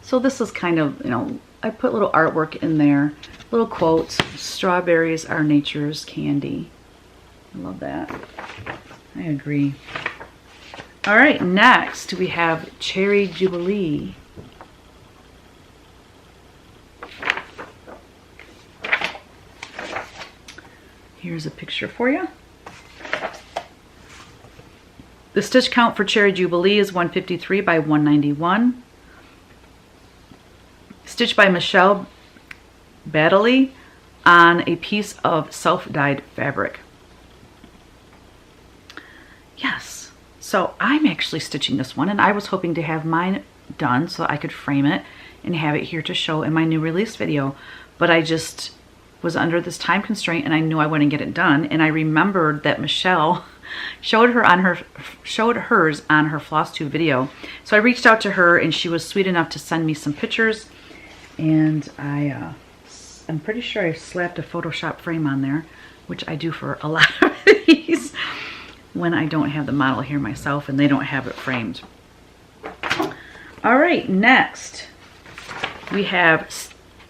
Speaker 1: So this is kind of, you know, I put little artwork in there, little quotes. Strawberries are nature's candy. I love that. I agree. All right, next we have Cherry Jubilee. Here's a picture for you. The stitch count for Cherry Jubilee is 153 by 191. Stitched by Michele Baddeley on a piece of self-dyed fabric. Yes, so I'm actually stitching this one, and I was hoping to have mine done so I could frame it and have it here to show in my new release video, but I just was under this time constraint and I knew I wouldn't get it done, and I remembered that Michele showed hers on her Flosstube video. So I reached out to her and she was sweet enough to send me some pictures, and I'm pretty sure I slapped a Photoshop frame on there, which I do for a lot of these when I don't have the model here myself and they don't have it framed. All right, next we have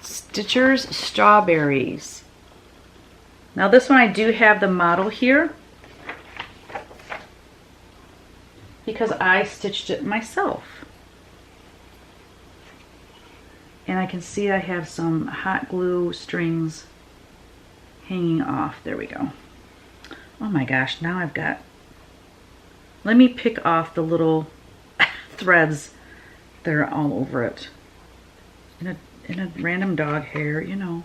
Speaker 1: Stitcher's Strawberries. Now this one I do have the model here because I stitched it myself. And I can see I have some hot glue strings hanging off. There we go. Oh my gosh, now I've got, let me pick off the little threads that are all over it. In a random dog hair, you know.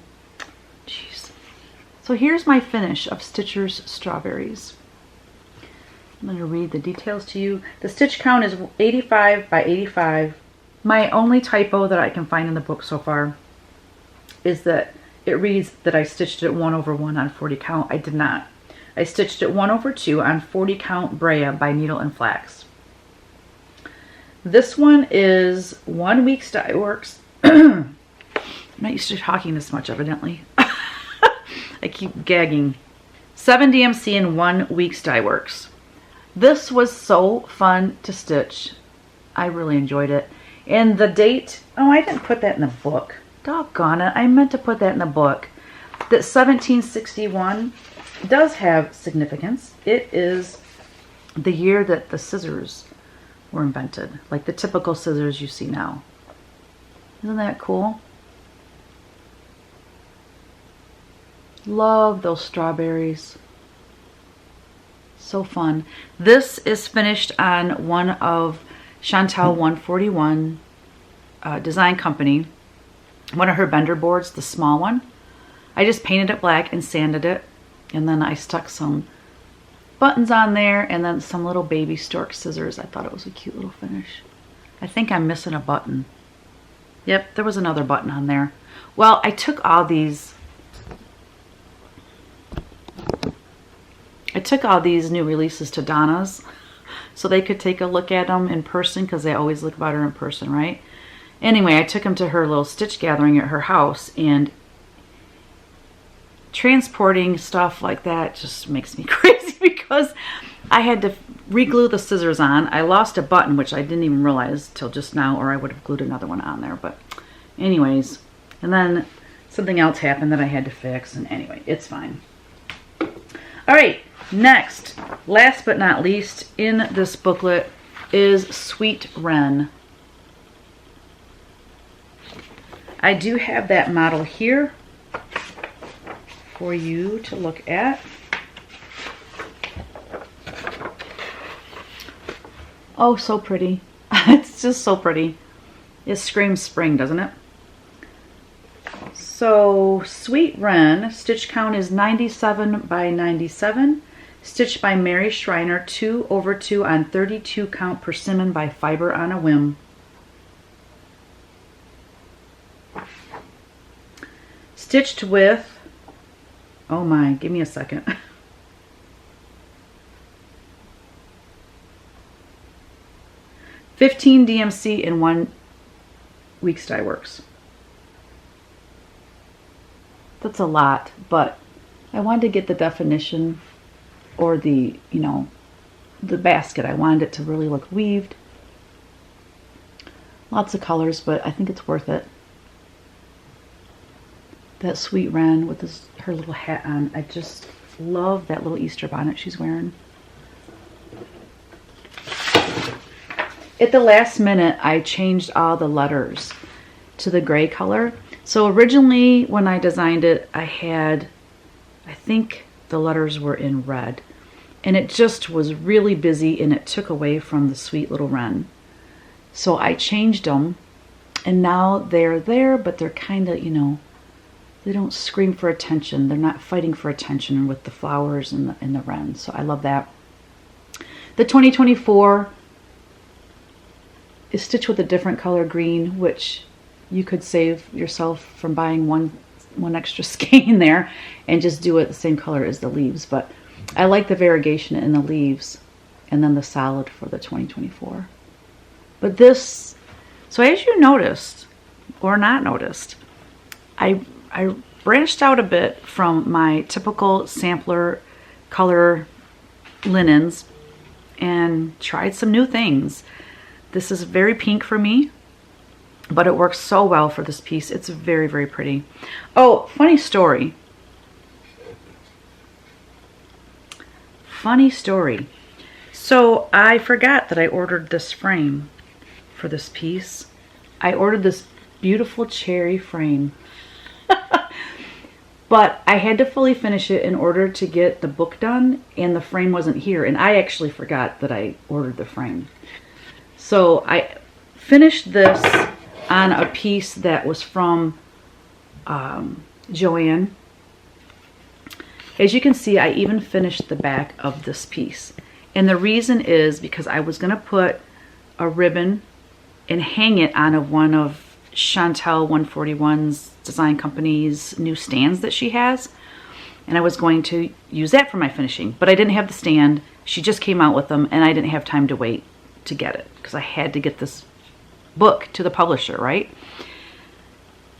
Speaker 1: Jeez. So here's my finish of Stitcher's Strawberries. I'm going to read the details to you. The stitch count is 85 by 85. My only typo that I can find in the book so far is that it reads that I stitched it 1/1 on 40 count. I did not. I stitched it 1/2 on 40 count Brea by Needle and Flax. This one is 1 week's dye works. I'm not used to talking this much, evidently. I keep gagging. 7 DMC and 1 week's dye works. This was so fun to stitch. I really enjoyed it. And the date, oh, I didn't put that in the book. Doggone it, I meant to put that in the book. That 1761 does have significance. It is the year that the scissors were invented, like the typical scissors you see now. Isn't that cool? Love those strawberries. So fun. This is finished on one of Chantel 141 Design Company, one of her bender boards, the small one. I just painted it black and sanded it, and then I stuck some buttons on there and then some little baby stork scissors. I thought it was a cute little finish. I think I'm missing a button. Yep, there was another button on there. Well, I took all these new releases to Donna's so they could take a look at them in person, because they always look better in person, right? Anyway, I took them to her little stitch gathering at her house, and transporting stuff like that just makes me crazy because I had to re-glue the scissors on. I lost a button, which I didn't even realize till just now, or I would have glued another one on there. But anyways, and then something else happened that I had to fix, and anyway, it's fine. All right, next, last but not least in this booklet is Sweet Wren. I do have that model here for you to look at. Oh, so pretty. It's just so pretty. It screams spring, doesn't it? So, Sweet Wren, stitch count is 97 by 97. Stitched by Mary Schreiner, 2/2 on 32 count persimmon by Fiber on a Whim. Stitched with, oh my, give me a second. 15 DMC and 1 Weeks Dye Works. That's a lot, but I wanted to get the definition, or the, you know, the basket. I wanted it to really look weaved. Lots of colors, but I think it's worth it. That Sweet Wren with her little hat on. I just love that little Easter bonnet she's wearing. At the last minute, I changed all the letters to the gray color. So originally, when I designed it, I think the letters were in red. And it just was really busy, and it took away from the sweet little wren. So I changed them, and now they're there, but they're kind of, you know, they don't scream for attention. They're not fighting for attention with the flowers and the wren. So I love that. The 2024 is stitched with a different color green, which you could save yourself from buying one extra skein there and just do it the same color as the leaves. But I like the variegation in the leaves and then the solid for the 2024. But this, so as you noticed or not noticed, I branched out a bit from my typical sampler color linens and tried some new things. This is very pink for me, but it works so well for this piece. It's very, very pretty. Oh, funny story. Funny story. So I forgot that I ordered this frame for this piece. I ordered this beautiful cherry frame. But I had to fully finish it in order to get the book done, and the frame wasn't here. And I actually forgot that I ordered the frame. So I finished this on a piece that was from Joanne. As you can see, I even finished the back of this piece. And the reason is because I was going to put a ribbon and hang it on one of Chantel 141's design company's new stands that she has. And I was going to use that for my finishing. But I didn't have the stand. She just came out with them, and I didn't have time to wait to get it because I had to get this book to the publisher, right?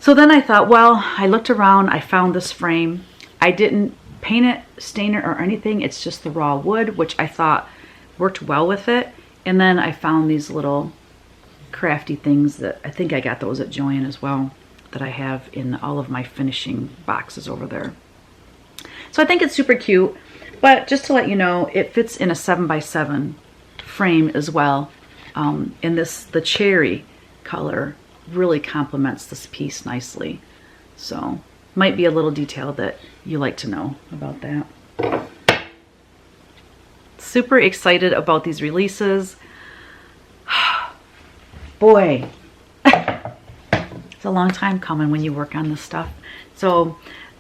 Speaker 1: So then I thought, well, I looked around, I found this frame. I didn't paint it, stain it, or anything. It's just the raw wood, which I thought worked well with it. And then I found these little crafty things that I think I got those at Joanne as well, that I have in all of my finishing boxes over there. So I think it's super cute, but just to let you know, it fits in a 7x7 frame as well. And the cherry color really complements this piece nicely. So might be a little detail that you like to know about that. Super excited about these releases. Boy, it's a long time coming when you work on this stuff. So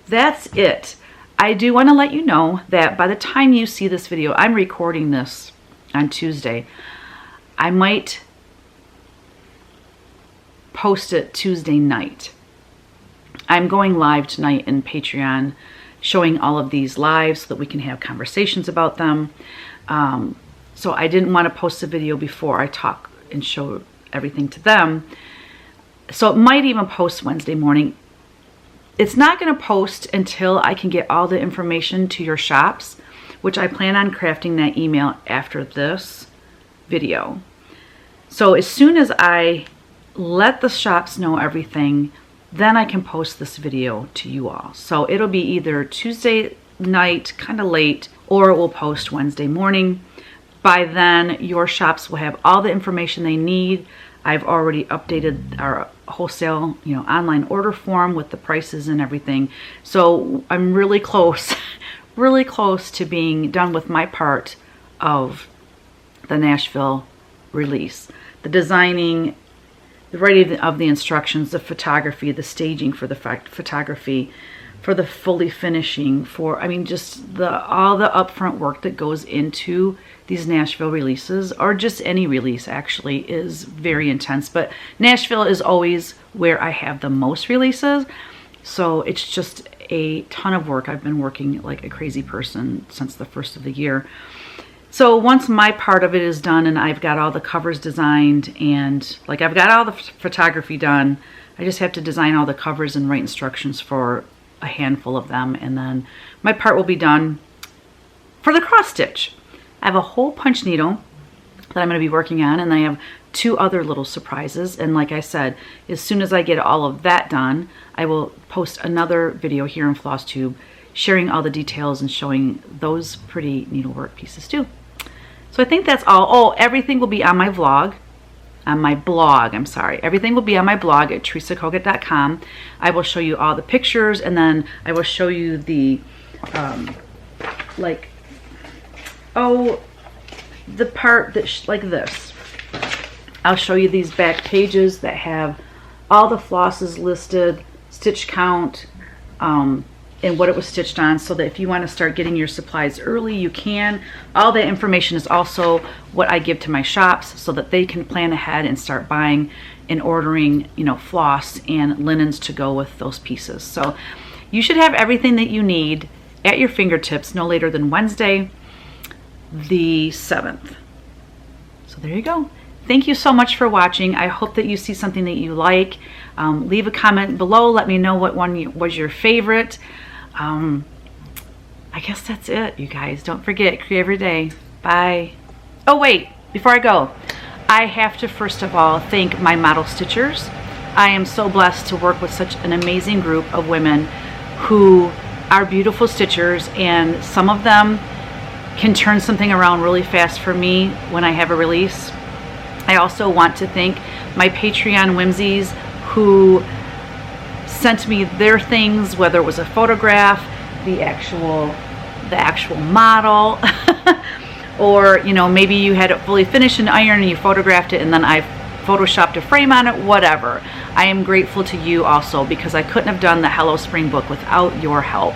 Speaker 1: that's it. I do want to let you know that by the time you see this video, I'm recording this on Tuesday. I might post it Tuesday night. I'm going live tonight in Patreon, showing all of these live so that we can have conversations about them. So I didn't want to post a video before I talk and show everything to them. So it might even post Wednesday morning. It's not going to post until I can get all the information to your shops, which I plan on crafting that email after this video. So as soon as I let the shops know everything, then I can post this video to you all. So it'll be either Tuesday night, kind of late, or it will post Wednesday morning. By then, your shops will have all the information they need. I've already updated our wholesale, online order form with the prices and everything. So I'm really close, really close to being done with my part of the Nashville release. The designing, the writing of the instructions, the photography, the staging for the photography, for the fully finishing, just all the upfront work that goes into these Nashville releases, or just any release actually, is very intense. But Nashville is always where I have the most releases, so it's just a ton of work. I've been working like a crazy person since the first of the year. So once my part of it is done and I've got all the covers designed and I've got all the photography done, I just have to design all the covers and write instructions for a handful of them, and then my part will be done for the cross stitch. I have a whole punch needle that I'm going to be working on, and I have 2 other little surprises. And like I said, as soon as I get all of that done, I will post another video here in Flosstube sharing all the details and showing those pretty needlework pieces too. So I think that's all. Oh, everything will be on my vlog. On my blog, I'm sorry. Everything will be on my blog at teresakogut.com. I will show you all the pictures, and then I will show you the, the part that, like this. I'll show you these back pages that have all the flosses listed, stitch count, and what it was stitched on, so that if you want to start getting your supplies early, you can. All that information is also what I give to my shops so that they can plan ahead and start buying and ordering, floss and linens to go with those pieces. So you should have everything that you need at your fingertips no later than Wednesday, the 7th. So there you go. Thank you so much for watching. I hope that you see something that you like. Leave a comment below. Let me know what one was your favorite. I guess that's it, you guys. Don't forget, create every day. Bye. Oh, wait, before I go, I have to first of all thank my model stitchers. I am so blessed to work with such an amazing group of women who are beautiful stitchers, and some of them can turn something around really fast for me when I have a release. I also want to thank my Patreon whimsies who sent me their things, whether it was a photograph, the actual model, or maybe you had it fully finished in iron and you photographed it and then I photoshopped a frame on it, whatever. I am grateful to you also, because I couldn't have done the Hello Spring book without your help.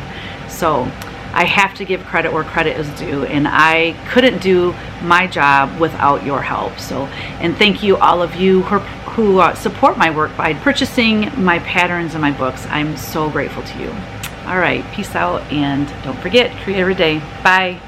Speaker 1: So I have to give credit where credit is due, and I couldn't do my job without your help. So, and thank you all of you who support my work by purchasing my patterns and my books. I'm so grateful to you. All right, peace out, and don't forget, create every day. Bye.